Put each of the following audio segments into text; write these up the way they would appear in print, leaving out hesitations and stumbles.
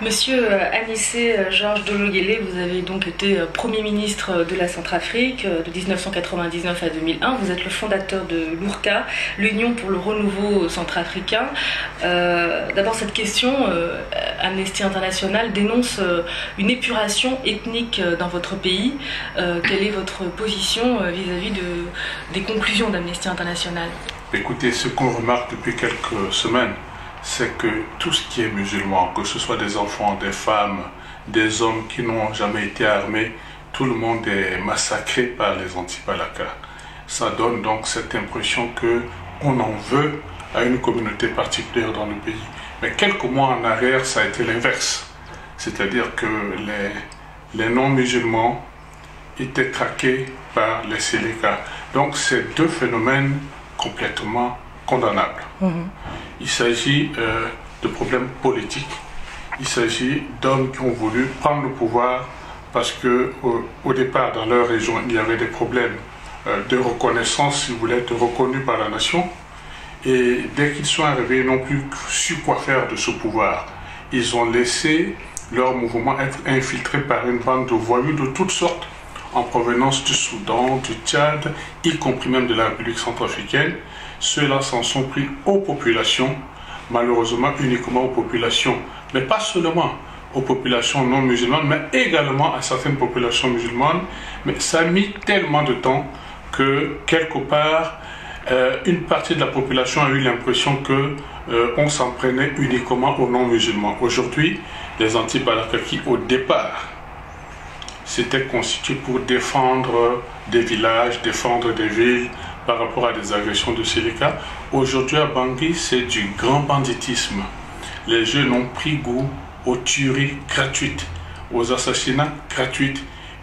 Monsieur Anissé Georges Dologuélé, vous avez donc été Premier ministre de la Centrafrique de 1999 à 2001. Vous êtes le fondateur de l'URCA, l'Union pour le renouveau centrafricain. D'abord, cette question, Amnesty International dénonce une épuration ethnique dans votre pays. Quelle est votre position vis-à-vis des conclusions d'Amnesty International? Écoutez, ce qu'on remarque depuis quelques semaines, c'est que tout ce qui est musulman, que ce soit des enfants, des femmes, des hommes qui n'ont jamais été armés, tout le monde est massacré par les anti-Balaka. Ça donne donc cette impression qu'on en veut à une communauté particulière dans le pays. Mais quelques mois en arrière, ça a été l'inverse. C'est-à-dire que les non-musulmans étaient traqués par les Séléka. Donc c'est deux phénomènes complètement condamnables. Il s'agit de problèmes politiques. Il s'agit d'hommes qui ont voulu prendre le pouvoir parce qu'au départ, dans leur région, il y avait des problèmes de reconnaissance, si vous voulez, être reconnus par la nation. Et dès qu'ils sont arrivés, ils n'ont plus su quoi faire de ce pouvoir. Ils ont laissé leur mouvement être infiltré par une bande de voyous de toutes sortes, en provenance du Soudan, du Tchad, y compris même de la République centrafricaine. Ceux-là s'en sont pris aux populations, malheureusement uniquement aux populations, mais pas seulement aux populations non musulmanes, mais également à certaines populations musulmanes. Mais ça a mis tellement de temps que quelque part, une partie de la population a eu l'impression qu'on s'en prenait uniquement aux non musulmans. Aujourd'hui, les anti-Balaka qui au départ s'étaient constitués pour défendre des villages, défendre des villes, par rapport à des agressions de Séléka. Aujourd'hui à Bangui, c'est du grand banditisme. Les jeunes ont pris goût aux tueries gratuites, aux assassinats gratuits,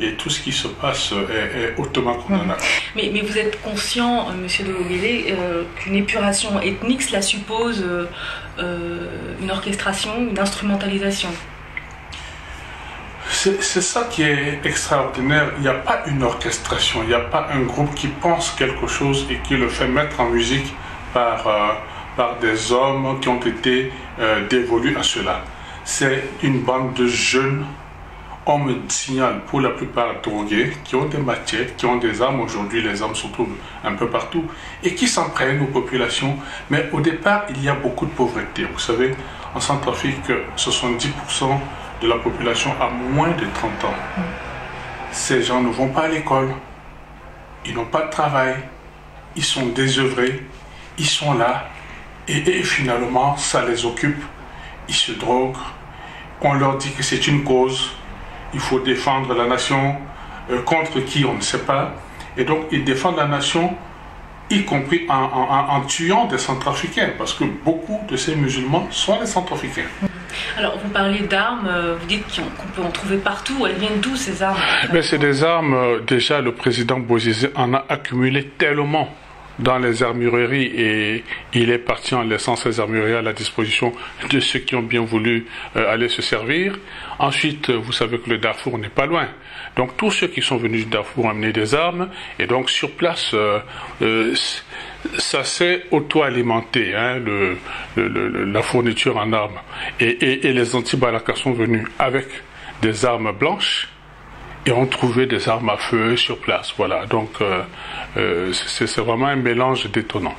et tout ce qui se passe est hautement condamnable. Mais vous êtes conscient, monsieur Dologuélé, qu'une épuration ethnique, cela suppose une orchestration, une instrumentalisation? C'est ça qui est extraordinaire. Il n'y a pas une orchestration, il n'y a pas un groupe qui pense quelque chose et qui le fait mettre en musique par des hommes qui ont été dévolus à cela. C'est une bande de jeunes, on me signale pour la plupart drogués, qui ont des machettes, qui ont des armes. Aujourd'hui, les armes se trouvent un peu partout et qui s'en prennent aux populations. Mais au départ, il y a beaucoup de pauvreté. Vous savez, en Centrafrique, 70% de la population a moins de 30 ans. Ces gens ne vont pas à l'école, ils n'ont pas de travail, ils sont désœuvrés, ils sont là, et finalement, ça les occupe, ils se droguent, on leur dit que c'est une cause, il faut défendre la nation, contre qui on ne sait pas, et donc ils défendent la nation, y compris en tuant des Centrafricains, parce que beaucoup de ces musulmans sont des Centrafricains. Alors, vous parlez d'armes, vous dites qu'on peut en trouver partout. Elles viennent d'où, ces armes? C'est des armes, déjà, le président Bozizé en a accumulé tellement dans les armureries et il est parti en laissant ces armureries à la disposition de ceux qui ont bien voulu aller se servir. Ensuite, vous savez que le Darfour n'est pas loin. Donc, tous ceux qui sont venus du Darfour ont amené des armes et donc, sur place, ça s'est auto-alimenté, hein, la fourniture en armes. Et les anti-Balaka sont venus avec des armes blanches et ont trouvé des armes à feu sur place. Voilà, donc c'est vraiment un mélange détonnant.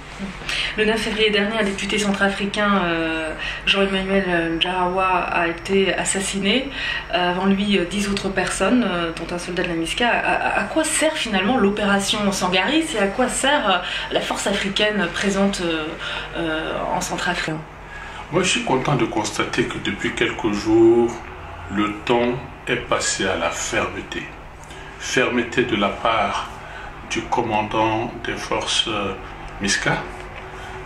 Le 9 février dernier, un député centrafricain, Jean-Emmanuel Njarawa, a été assassiné. Avant lui, 10 autres personnes, dont un soldat de la MISCA. À quoi sert finalement l'opération Sangaris et à quoi sert la force africaine présente en Centrafrique? Moi, je suis content de constater que depuis quelques jours, le ton est passé à la fermeté. Fermeté de la part du commandant des forces MISCA,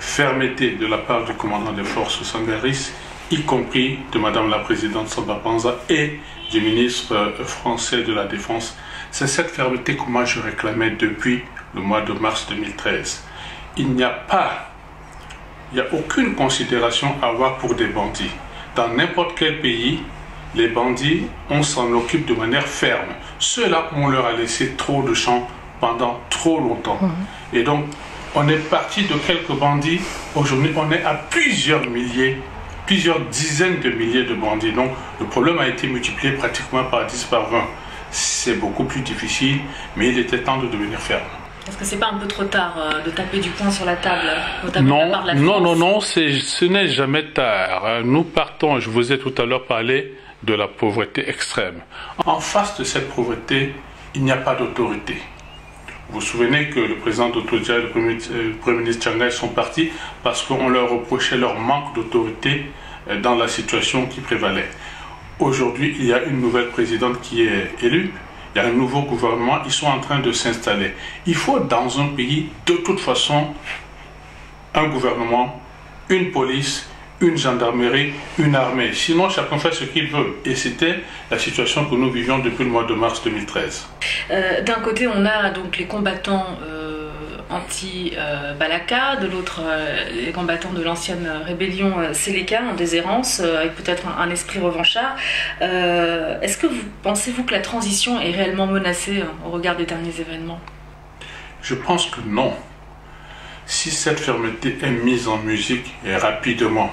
fermeté de la part du commandant des forces Sangaris, y compris de Madame la Présidente Samba Panza et du ministre français de la Défense. C'est cette fermeté que moi je réclamais depuis le mois de mars 2013. Il n'y a aucune considération à avoir pour des bandits. Dans n'importe quel pays, les bandits, on s'en occupe de manière ferme. Ceux-là, on leur a laissé trop de champs pendant trop longtemps. Et donc, on est parti de quelques bandits. Aujourd'hui, on est à plusieurs milliers plusieurs dizaines de milliers de bandits. Donc le problème a été multiplié pratiquement par 10, par 20. C'est beaucoup plus difficile, mais il était temps de devenir ferme. Est-ce que c'est pas un peu trop tard de taper du poing sur la table, notamment de la part de la France? Non, ce n'est jamais tard. Nous partons, je vous ai tout à l'heure parlé de la pauvreté extrême. En face de cette pauvreté, il n'y a pas d'autorité. Vous vous souvenez que le président Dotodja et le Premier ministre Tchanga sont partis parce qu'on leur reprochait leur manque d'autorité dans la situation qui prévalait. Aujourd'hui, il y a une nouvelle présidente qui est élue. Il y a un nouveau gouvernement, ils sont en train de s'installer. Il faut dans un pays, de toute façon, un gouvernement, une police, une gendarmerie, une armée. Sinon, chacun fait ce qu'il veut. Et c'était la situation que nous vivions depuis le mois de mars 2013. D'un côté, on a donc les combattants anti-Balaka, de l'autre, les combattants de l'ancienne rébellion Séléka en déshérence, avec peut-être un esprit revanchard. Est-ce que pensez-vous que la transition est réellement menacée au regard des derniers événements? Je pense que non. Si cette fermeté est mise en musique et rapidement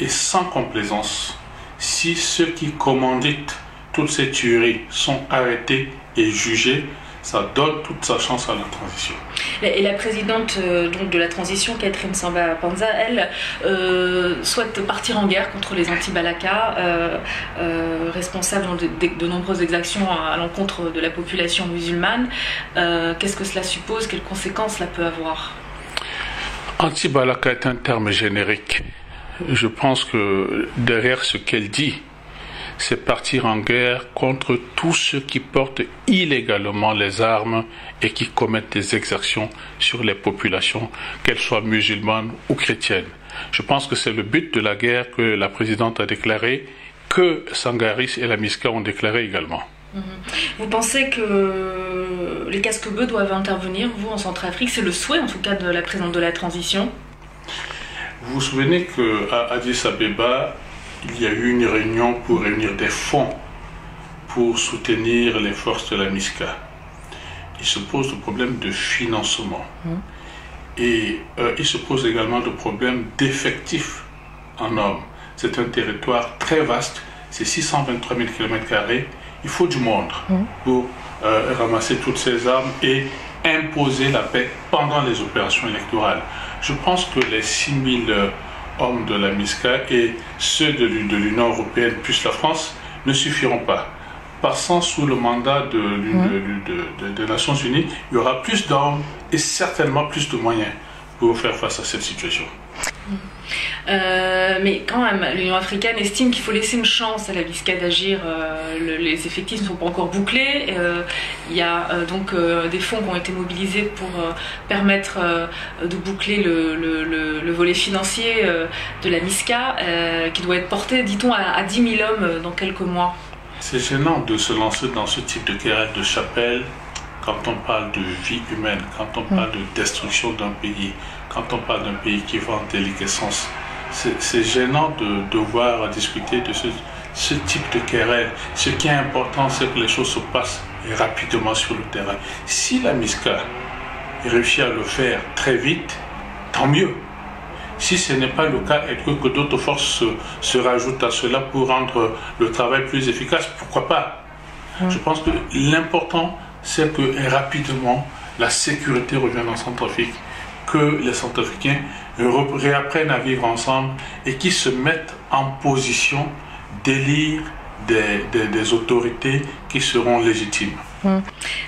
et sans complaisance, si ceux qui commanditent toutes ces tueries sont arrêtés et jugés, ça donne toute sa chance à la transition. Et la présidente donc de la transition, Catherine Samba-Panza, elle souhaite partir en guerre contre les anti-Balaka, responsable de nombreuses exactions à l'encontre de la population musulmane. Qu'est-ce que cela suppose? Quelles conséquences cela peut avoir? Anti-Balaka est un terme générique. Je pense que derrière ce qu'elle dit, c'est partir en guerre contre tous ceux qui portent illégalement les armes et qui commettent des exactions sur les populations, qu'elles soient musulmanes ou chrétiennes. Je pense que c'est le but de la guerre que la présidente a déclaré, que Sangaris et la MISCA ont déclaré également. Vous pensez que les casques-bleus doivent intervenir, vous, en Centrafrique? C'est le souhait, en tout cas, de la présidente de la transition. Vous vous souvenez qu'à Addis Abeba, il y a eu une réunion pour réunir des fonds pour soutenir les forces de la MISCA. Il se pose le problème de financement. Et il se pose également le problème d'effectifs en hommes. C'est un territoire très vaste, c'est 623 000 km². Il faut du monde pour ramasser toutes ces armes et imposer la paix pendant les opérations électorales. Je pense que les 6 000 hommes de la MISCA et ceux de l'Union européenne plus la France ne suffiront pas. Passant sous le mandat des Nations Unies, il y aura plus d'hommes et certainement plus de moyens pour faire face à cette situation. Mais quand même, l'Union africaine estime qu'il faut laisser une chance à la MISCA d'agir. Les effectifs ne sont pas encore bouclés. Il y a donc des fonds qui ont été mobilisés pour permettre de boucler le volet financier de la MISCA, qui doit être porté, dit-on, à 10 000 hommes dans quelques mois. C'est gênant de se lancer dans ce type de querelle de chapelle quand on parle de vie humaine, quand on parle de destruction d'un pays, quand on parle d'un pays qui va en déliquescence. C'est gênant de devoir discuter de ce type de querelle. Ce qui est important, c'est que les choses se passent rapidement sur le terrain. Si la MISCA réussit à le faire très vite, tant mieux. Si ce n'est pas le cas et que d'autres forces se rajoutent à cela pour rendre le travail plus efficace, pourquoi pas? Je pense que l'important, c'est que rapidement, la sécurité revienne en Centrafrique, que les Centrafricains réapprennent à vivre ensemble et qu'ils se mettent en position d'élire des autorités qui seront légitimes.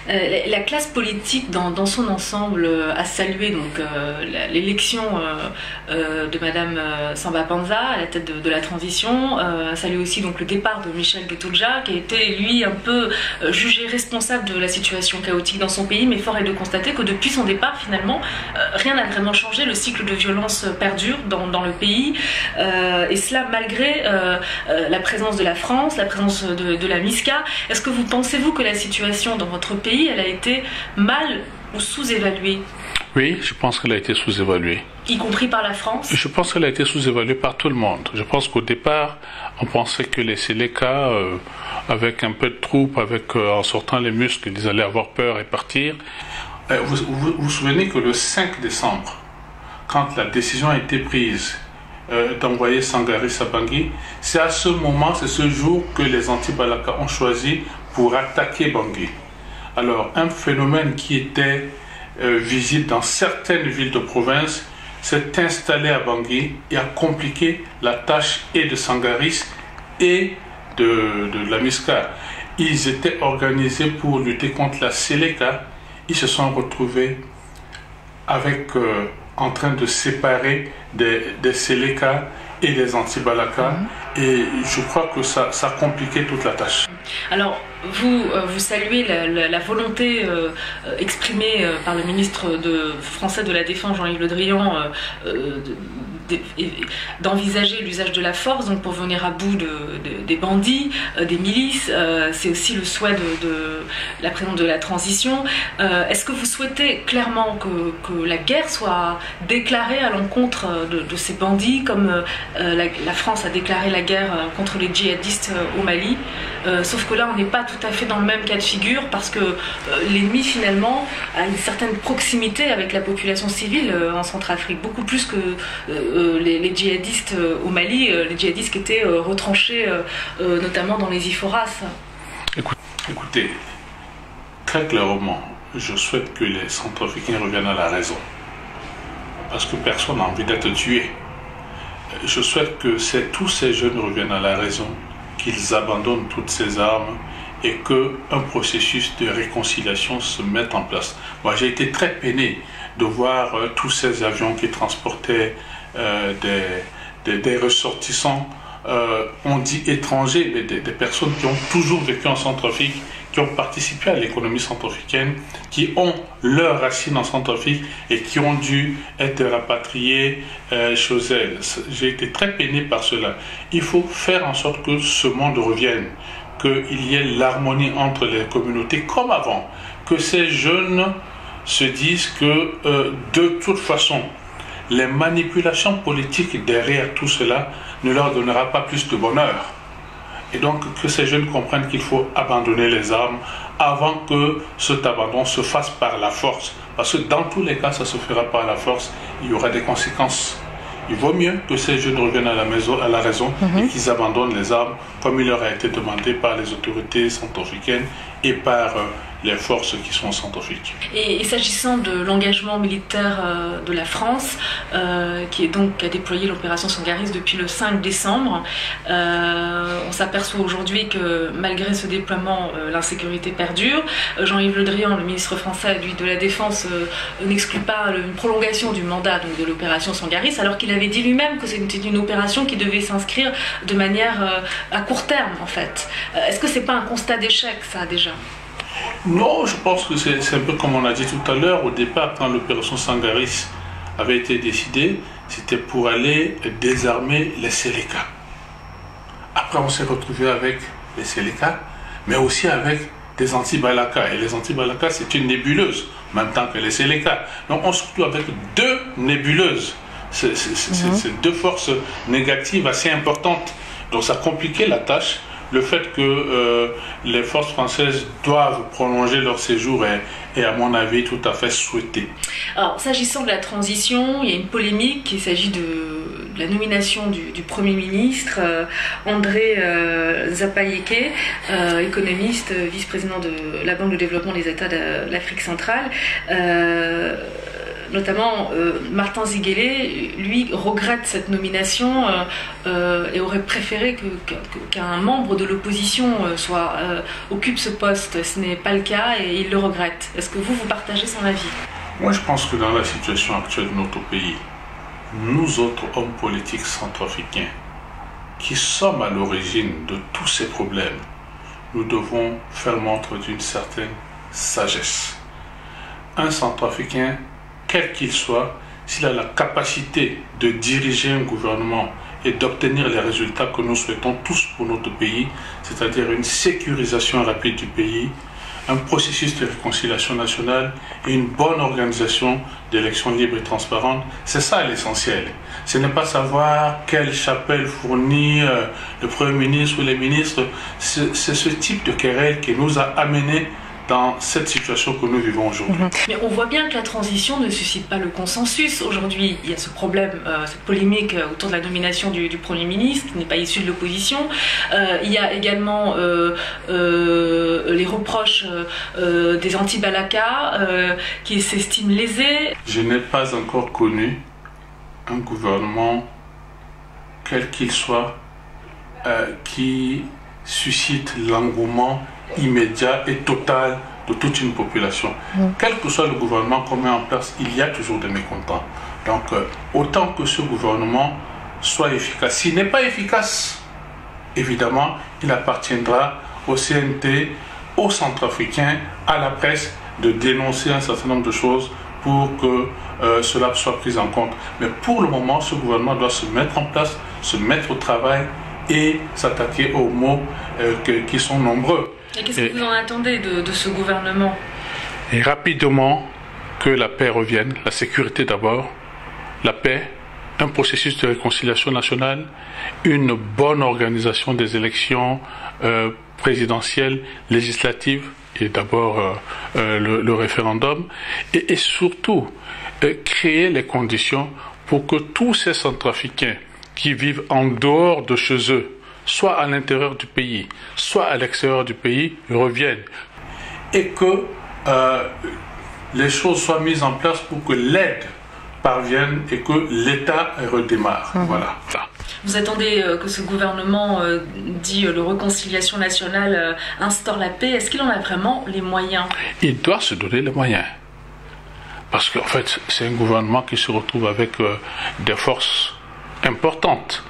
La classe politique dans son ensemble a salué donc l'élection de Madame Samba Panza à la tête de la transition, a salué aussi donc le départ de Michel Dotodja, qui a été lui un peu jugé responsable de la situation chaotique dans son pays, mais fort est de constater que depuis son départ finalement rien n'a vraiment changé, le cycle de violence perdure dans le pays, et cela malgré la présence de la France, la présence de la MISCA. Est-ce que pensez-vous que la situation dans votre pays, elle a été mal ou sous-évaluée? Oui, je pense qu'elle a été sous-évaluée. Y compris par la France? Je pense qu'elle a été sous-évaluée par tout le monde. Je pense qu'au départ, on pensait que les Séléka, avec un peu de troupes, en sortant les muscles, ils allaient avoir peur et partir. Vous vous souvenez que le 5 décembre, quand la décision a été prise d'envoyer Sangaris à Bangui. C'est à ce moment, c'est ce jour que les anti-Balaka ont choisi pour attaquer Bangui. Alors, un phénomène qui était visible dans certaines villes de province s'est installé à Bangui et a compliqué la tâche et de Sangaris et de la MISCA. Ils étaient organisés pour lutter contre la Séléka. Ils se sont retrouvés avec, en train de séparer des Séléka et des anti-Balaka. Et je crois que ça a compliqué toute la tâche. Alors, vous saluez la volonté exprimée par le ministre français de la Défense, Jean-Yves Le Drian, d'envisager l'usage de la force donc pour venir à bout des bandits, des milices. C'est aussi le souhait de la présidente de la transition. Est-ce que vous souhaitez clairement que la guerre soit déclarée à l'encontre de ces bandits, comme la France a déclaré la guerre contre les djihadistes au Mali, sauf que là on n'est pas tout à fait dans le même cas de figure, parce que l'ennemi finalement a une certaine proximité avec la population civile en Centrafrique, beaucoup plus que les djihadistes au Mali, les djihadistes qui étaient retranchés notamment dans les Iforas. Écoutez, très clairement, je souhaite que les Centrafricains reviennent à la raison, parce que personne n'a envie d'être tué. Je souhaite que tous ces jeunes reviennent à la raison, qu'ils abandonnent toutes ces armes et qu'un processus de réconciliation se mette en place. Moi, j'ai été très peiné de voir tous ces avions qui transportaient des ressortissants, on dit étrangers, mais des personnes qui ont toujours vécu en Centrafrique, qui ont participé à l'économie centrafricaine, qui ont leurs racines en Centrafrique et qui ont dû être rapatriés chez elles. J'ai été très peiné par cela. Il faut faire en sorte que ce monde revienne, qu'il y ait l'harmonie entre les communautés comme avant, que ces jeunes se disent que de toute façon, les manipulations politiques derrière tout cela ne leur donnera pas plus de bonheur. Et donc que ces jeunes comprennent qu'il faut abandonner les armes avant que cet abandon se fasse par la force. Parce que dans tous les cas, ça se fera par la force, il y aura des conséquences. Il vaut mieux que ces jeunes reviennent à la raison et qu'ils abandonnent les armes comme il leur a été demandé par les autorités centrafricaines et par les forces qui sont en Centrafrique. Et s'agissant de l'engagement militaire de la France, qui a déployé l'opération Sangaris depuis le 5 décembre, on s'aperçoit aujourd'hui que malgré ce déploiement, l'insécurité perdure. Jean-Yves Le Drian, le ministre français de la Défense, n'exclut pas une prolongation du mandat donc, de l'opération Sangaris, alors qu'il avait dit lui-même que c'était une opération qui devait s'inscrire de manière à court terme en fait. Est-ce que c'est pas un constat d'échec ça déjà ? Non, je pense que c'est un peu comme on a dit tout à l'heure. Au départ, quand l'opération Sangaris avait été décidée, c'était pour aller désarmer les Séléka. Après, on s'est retrouvé avec les Séléka, mais aussi avec des anti-Balaka. Et les anti-Balaka, c'est une nébuleuse, en même temps que les Séléka. Donc, on se retrouve avec deux nébuleuses. C'est deux forces négatives assez importantes. Donc, ça a compliqué la tâche. Le fait que les forces françaises doivent prolonger leur séjour est à mon avis tout à fait souhaité. Alors, s'agissant de la transition, il y a une polémique. Il s'agit de la nomination du Premier ministre, André Zapayeke, économiste, vice-président de la Banque de développement des États de l'Afrique centrale. Notamment Martin Ziguélé, lui, regrette cette nomination et aurait préféré qu'un membre de l'opposition occupe ce poste. Ce n'est pas le cas et il le regrette. Est-ce que vous partagez son avis ? Moi, je pense que dans la situation actuelle de notre pays, nous autres hommes politiques centrafricains, qui sommes à l'origine de tous ces problèmes, nous devons faire montre d'une certaine sagesse. Un centrafricain, quel qu'il soit, s'il a la capacité de diriger un gouvernement et d'obtenir les résultats que nous souhaitons tous pour notre pays, c'est-à-dire une sécurisation rapide du pays, un processus de réconciliation nationale et une bonne organisation d'élections libres et transparentes, c'est ça l'essentiel. Ce n'est pas savoir quelle chapelle fournit le Premier ministre ou les ministres, c'est ce type de querelle qui nous a amenés dans cette situation que nous vivons aujourd'hui. Mais on voit bien que la transition ne suscite pas le consensus. Aujourd'hui, il y a ce problème, cette polémique autour de la nomination du Premier ministre, qui n'est pas issu de l'opposition. Il y a également les reproches des anti-Balaka qui s'estiment lésés. Je n'ai pas encore connu un gouvernement, quel qu'il soit, qui suscite l'engouement immédiat et total de toute une population. Quel que soit le gouvernement qu'on met en place, il y a toujours des mécontents. Donc, autant que ce gouvernement soit efficace. S'il n'est pas efficace, évidemment, il appartiendra au CNT, aux Centrafricains, à la presse, de dénoncer un certain nombre de choses pour que cela soit pris en compte. Mais pour le moment, ce gouvernement doit se mettre en place, se mettre au travail et s'attaquer aux maux qui sont nombreux. Et qu'est-ce que vous en attendez de ce gouvernement? Et rapidement, que la paix revienne, la sécurité d'abord, la paix, un processus de réconciliation nationale, une bonne organisation des élections présidentielles, législatives, et d'abord le référendum, et surtout créer les conditions pour que tous ces Centrafricains qui vivent en dehors de chez eux, soit à l'intérieur du pays, soit à l'extérieur du pays, reviennent. Et que les choses soient mises en place pour que l'aide parvienne et que l'État redémarre. Voilà. Vous attendez que ce gouvernement dit le réconciliation nationale instaure la paix. Est-ce qu'il en a vraiment les moyens? Il doit se donner les moyens. Parce qu'en fait, c'est un gouvernement qui se retrouve avec des forces importantes.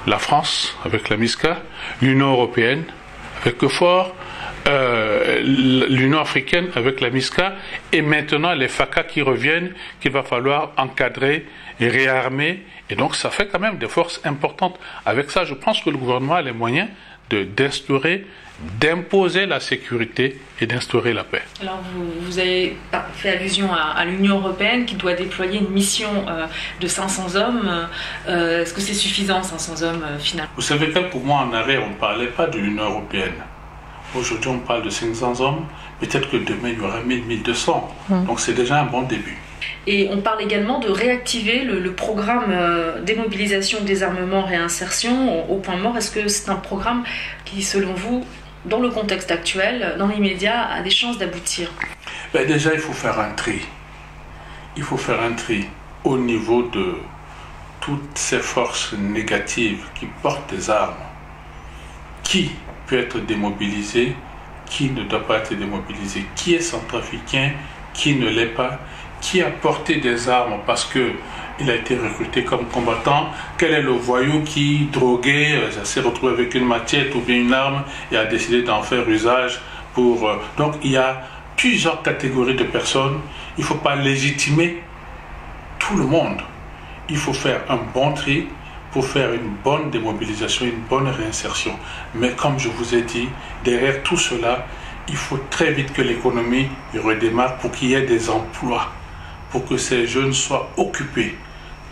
La France avec la MISCA, l'Union européenne avec EUFOR, l'Union africaine avec la MISCA, et maintenant les FACA qui reviennent, qu'il va falloir encadrer et réarmer. Et donc ça fait quand même des forces importantes. Avec ça, je pense que le gouvernement a les moyens d'instaurer, d'imposer la sécurité et d'instaurer la paix. Alors vous avez fait allusion à l'Union européenne qui doit déployer une mission de 500 hommes. Est-ce que c'est suffisant, 500 hommes finalement? Vous savez, quelques mois en arrière, on ne parlait pas de l'Union européenne. Aujourd'hui, on parle de 500 hommes. Peut-être que demain, il y aura 1000, 1200. Donc c'est déjà un bon début. Et on parle également de réactiver le programme démobilisation, désarmement, réinsertion au point mort. Est-ce que c'est un programme qui, selon vous, dans le contexte actuel, dans l'immédiat, a des chances d'aboutir? Déjà, il faut faire un tri. Il faut faire un tri au niveau de toutes ces forces négatives qui portent des armes. Qui peut être démobilisé, qui ne doit pas être démobilisé? Qui est centrafricain, qui ne l'est pas? Qui a porté des armes parce qu'il a été recruté comme combattant? Quel est le voyou qui, drogué, s'est retrouvé avec une machette ou bien une arme et a décidé d'en faire usage pour... Donc il y a plusieurs catégories de personnes. Il ne faut pas légitimer tout le monde. Il faut faire un bon tri pour faire une bonne démobilisation, une bonne réinsertion. Mais comme je vous ai dit, derrière tout cela, il faut très vite que l'économie redémarre pour qu'il y ait des emplois, pour que ces jeunes soient occupés.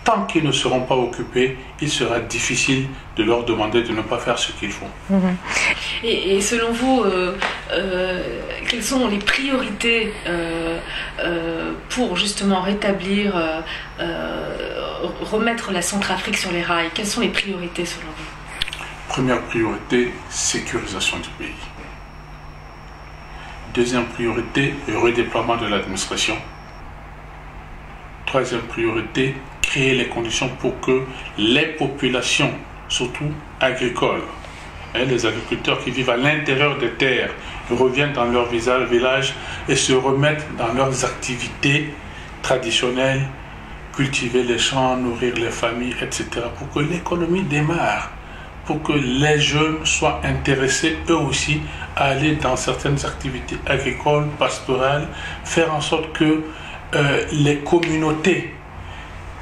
Tant qu'ils ne seront pas occupés, il sera difficile de leur demander de ne pas faire ce qu'ils font. Et selon vous, quelles sont les priorités pour justement rétablir, remettre la Centrafrique sur les rails? Quelles sont les priorités selon vous? Première priorité, sécurisation du pays. Deuxième priorité, le redéploiement de l'administration. Troisième priorité, créer les conditions pour que les populations, surtout agricoles, les agriculteurs qui vivent à l'intérieur des terres, reviennent dans leur village et se remettent dans leurs activités traditionnelles, cultiver les champs, nourrir les familles, etc. pour que l'économie démarre, pour que les jeunes soient intéressés eux aussi à aller dans certaines activités agricoles, pastorales, faire en sorte que les communautés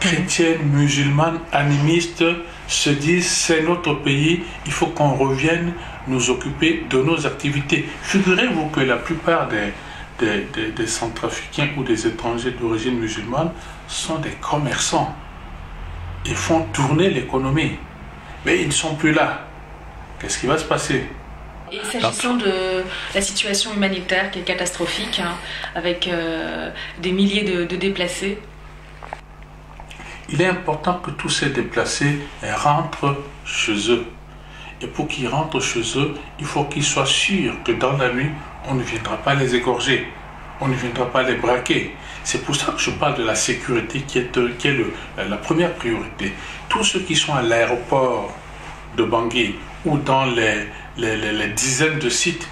chrétiennes, musulmanes, animistes se disent c'est notre pays, il faut qu'on revienne nous occuper de nos activités. Figurez-vous que la plupart des Centrafricains ou des étrangers d'origine musulmane sont des commerçants. Ils font tourner l'économie. Mais ils ne sont plus là. Qu'est-ce qui va se passer? Et s'agissant de la situation humanitaire qui est catastrophique, hein, avec des milliers de déplacés. Il est important que tous ces déplacés rentrent chez eux. Et pour qu'ils rentrent chez eux, il faut qu'ils soient sûrs que dans la nuit, on ne viendra pas les égorger, on ne viendra pas les braquer. C'est pour ça que je parle de la sécurité qui est la première priorité. Tous ceux qui sont à l'aéroport de Bangui ou dans les dizaines de sites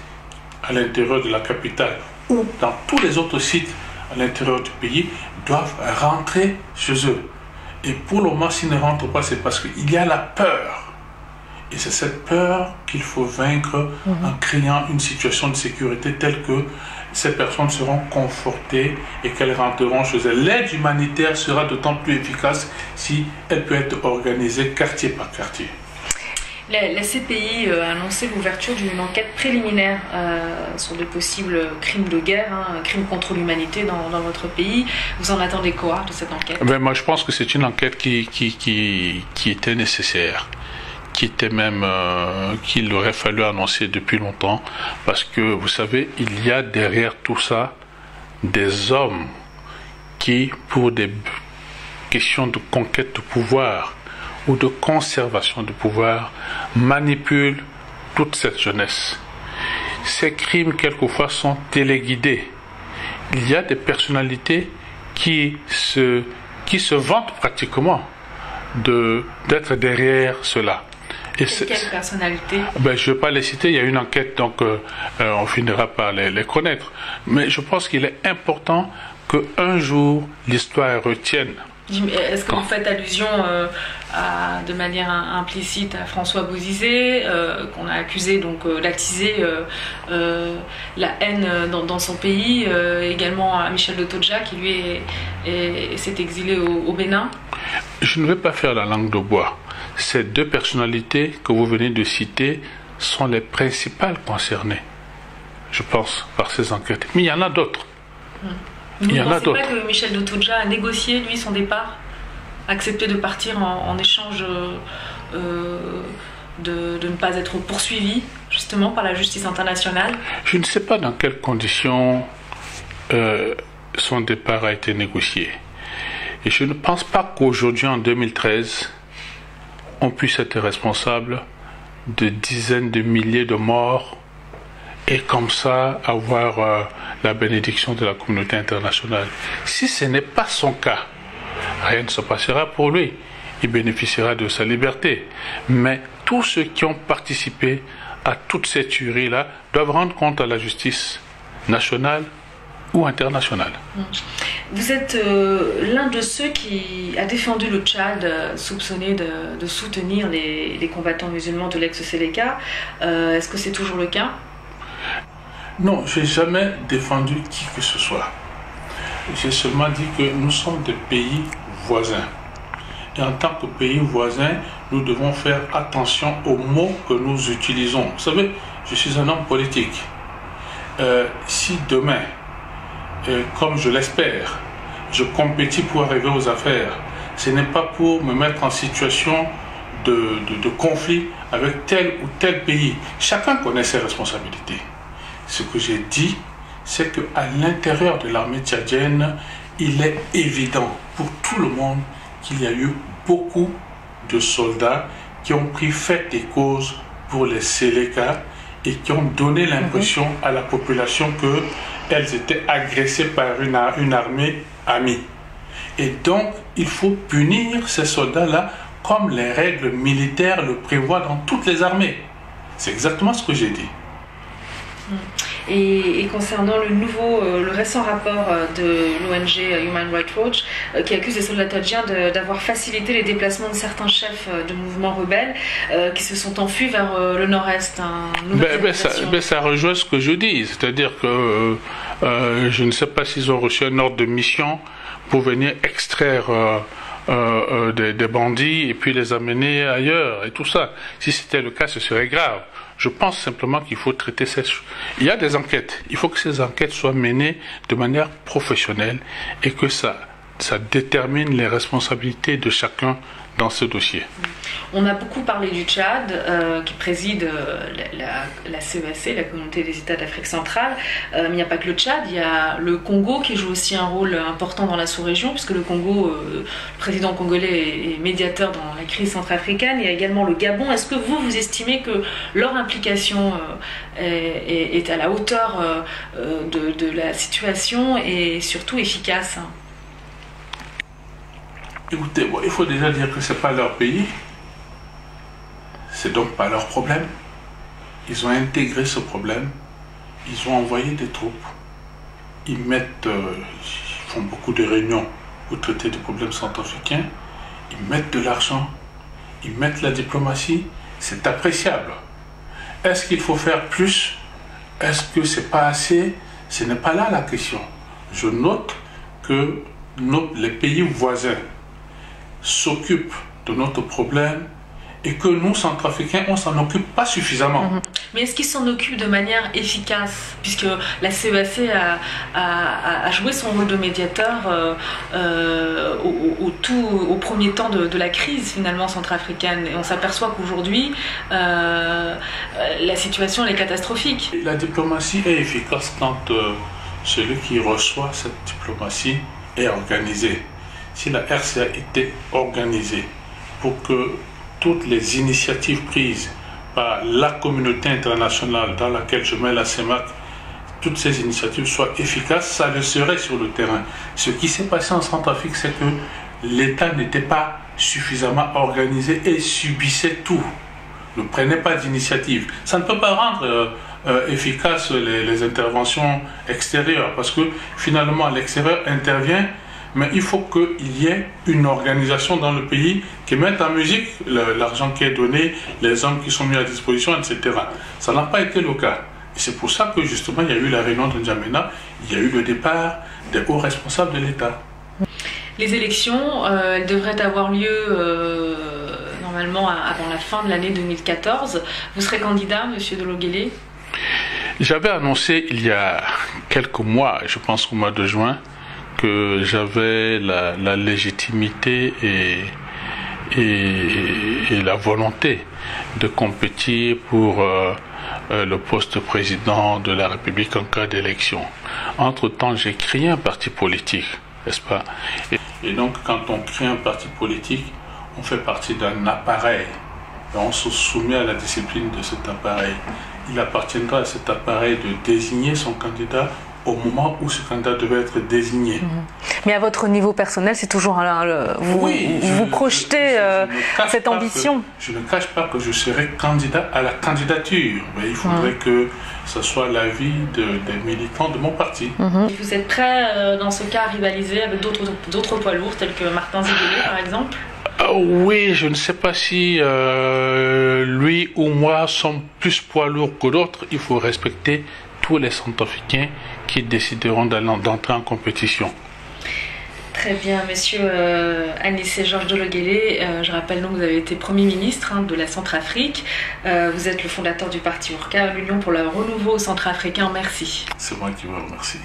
à l'intérieur de la capitale ou dans tous les autres sites à l'intérieur du pays doivent rentrer chez eux. Et pour le moment, s'ils ne rentrent pas, c'est parce qu'il y a la peur. Et c'est cette peur qu'il faut vaincre en créant une situation de sécurité telle que ces personnes seront confortées et qu'elles rentreront chez elles. L'aide humanitaire sera d'autant plus efficace si elle peut être organisée quartier par quartier. La CPI a annoncé l'ouverture d'une enquête préliminaire sur de possibles crimes de guerre, crimes contre l'humanité dans votre pays. Vous en attendez quoi de cette enquête? Moi, je pense que c'est une enquête qui était nécessaire, qui était même qu'il aurait fallu annoncer depuis longtemps, parce que vous savez, il y a derrière tout ça des hommes qui, pour des questions de conquête de pouvoir ou de conservation de pouvoir, manipulent toute cette jeunesse. Ces crimes, quelquefois, sont téléguidés. Il y a des personnalités qui se vantent pratiquement d'être derrière cela. Et quelle personnalité? Je ne vais pas les citer, il y a une enquête, donc on finira par les connaître. Mais je pense qu'il est important qu'un jour, l'histoire retienne. Est-ce que vous faites allusion de manière implicite à François Bozizé, qu'on a accusé d'attiser la haine dans son pays, également à Michel de Todja qui lui s'est exilé au Bénin? Je ne vais pas faire la langue de bois. Ces deux personnalités que vous venez de citer sont les principales concernées, je pense, par ces enquêtes. Mais il y en a d'autres. Vous ne pensez pas que Michel de Todja a négocié, lui, son départ, accepté de partir en échange de ne pas être poursuivi, justement, par la justice internationale? Je ne sais pas dans quelles conditions son départ a été négocié. Et je ne pense pas qu'aujourd'hui, en 2013, on puisse être responsable de dizaines de milliers de morts et comme ça avoir la bénédiction de la communauté internationale. Si ce n'est pas son cas, rien ne se passera pour lui. Il bénéficiera de sa liberté. Mais tous ceux qui ont participé à toute cette tuerie-là doivent rendre compte à la justice nationale ou internationale. Vous êtes l'un de ceux qui a défendu le Tchad, soupçonné de soutenir les combattants musulmans de l'ex-Séléka. Est-ce que c'est toujours le cas? Non, je n'ai jamais défendu qui que ce soit. J'ai seulement dit que nous sommes des pays voisins. Et en tant que pays voisins, nous devons faire attention aux mots que nous utilisons. Vous savez, je suis un homme politique. Si demain, comme je l'espère, je compétis pour arriver aux affaires, ce n'est pas pour me mettre en situation de conflit avec tel ou tel pays. Chacun connaît ses responsabilités. Ce que j'ai dit, c'est qu'à l'intérieur de l'armée tchadienne, il est évident pour tout le monde qu'il y a eu beaucoup de soldats qui ont pris fait et cause pour les Séléka et qui ont donné l'impression à la population qu'elles étaient agressées par une armée amie. Et donc, il faut punir ces soldats-là comme les règles militaires le prévoient dans toutes les armées. C'est exactement ce que j'ai dit. Et concernant le récent rapport de l'ONG Human Rights Watch, qui accuse les soldats tchadiens d'avoir facilité les déplacements de certains chefs de mouvements rebelles qui se sont enfuis vers le nord-est. Ça rejoint ce que je dis, c'est-à-dire que je ne sais pas s'ils ont reçu un ordre de mission pour venir extraire des bandits et puis les amener ailleurs et tout ça. Si c'était le cas, ce serait grave. Je pense simplement qu'il faut traiter ces choses. Il y a des enquêtes. Il faut que ces enquêtes soient menées de manière professionnelle et que ça ça détermine les responsabilités de chacun dans ce dossier. On a beaucoup parlé du Tchad, qui préside la CEAC, la Communauté des États d'Afrique centrale. Mais il n'y a pas que le Tchad, il y a le Congo qui joue aussi un rôle important dans la sous-région, puisque le Congo, le président congolais est médiateur dans la crise centrafricaine. Il y a également le Gabon. Est-ce que vous estimez que leur implication est à la hauteur de la situation et surtout efficace? Écoutez, bon, il faut déjà dire que ce n'est pas leur pays, c'est donc pas leur problème. Ils ont intégré ce problème, ils ont envoyé des troupes, ils font beaucoup de réunions pour traiter des problèmes centrafricains, ils mettent de l'argent, ils mettent la diplomatie, c'est appréciable. Est-ce qu'il faut faire plus? Est-ce que c'est pas assez? Ce n'est pas là la question. Je note que les pays voisins s'occupent de notre problème et que nous, Centrafricains, on ne s'en occupe pas suffisamment. Mais est-ce qu'ils s'en occupent de manière efficace? Puisque la CEAC a joué son rôle de médiateur au premier temps de la crise finalement centrafricaine. Et on s'aperçoit qu'aujourd'hui, la situation elle est catastrophique. La diplomatie est efficace quand celui qui reçoit cette diplomatie est organisé. Si la RCA était organisée pour que toutes les initiatives prises par la communauté internationale dans laquelle je mets la CEMAC, toutes ces initiatives soient efficaces, ça le serait sur le terrain. Ce qui s'est passé en Centrafrique, c'est que l'État n'était pas suffisamment organisé et subissait tout, ne prenait pas d'initiative. Ça ne peut pas rendre efficaces les interventions extérieures, parce que finalement l'extérieur intervient, mais il faut qu'il y ait une organisation dans le pays qui mette en musique l'argent qui est donné, les hommes qui sont mis à disposition, etc. Ça n'a pas été le cas. Et c'est pour ça que justement il y a eu la réunion de N'Djamena, il y a eu le départ des hauts responsables de l'État. Les élections, elles devraient avoir lieu normalement avant la fin de l'année 2014. Vous serez candidat, monsieur Dologele? J'avais annoncé il y a quelques mois, je pense au mois de juin, que j'avais la légitimité et la volonté de compétir pour le poste président de la République en cas d'élection. Entre-temps, j'ai créé un parti politique, n'est-ce pas? Et donc, quand on crée un parti politique, on fait partie d'un appareil et on se soumet à la discipline de cet appareil. Il appartiendra à cet appareil de désigner son candidat au moment où ce candidat devait être désigné. Mais à votre niveau personnel, c'est toujours vous projetez cette ambition. Je ne cache pas que je serai candidat à la candidature, mais il faudrait que ce soit l'avis des militants de mon parti. Vous êtes prêt dans ce cas à rivaliser avec d'autres poids lourds tels que Martin Ziguélé par exemple? Oui, je ne sais pas si lui ou moi sommes plus poids lourds que d'autres. Il faut respecter tous les Centrafricains qui décideront d'entrer en compétition. Très bien, monsieur Anissé Georges Dologele, je rappelle donc que vous avez été Premier ministre de la Centrafrique. Vous êtes le fondateur du parti Urca, l'Union pour le renouveau centrafricain. Merci. C'est moi qui vous remercie.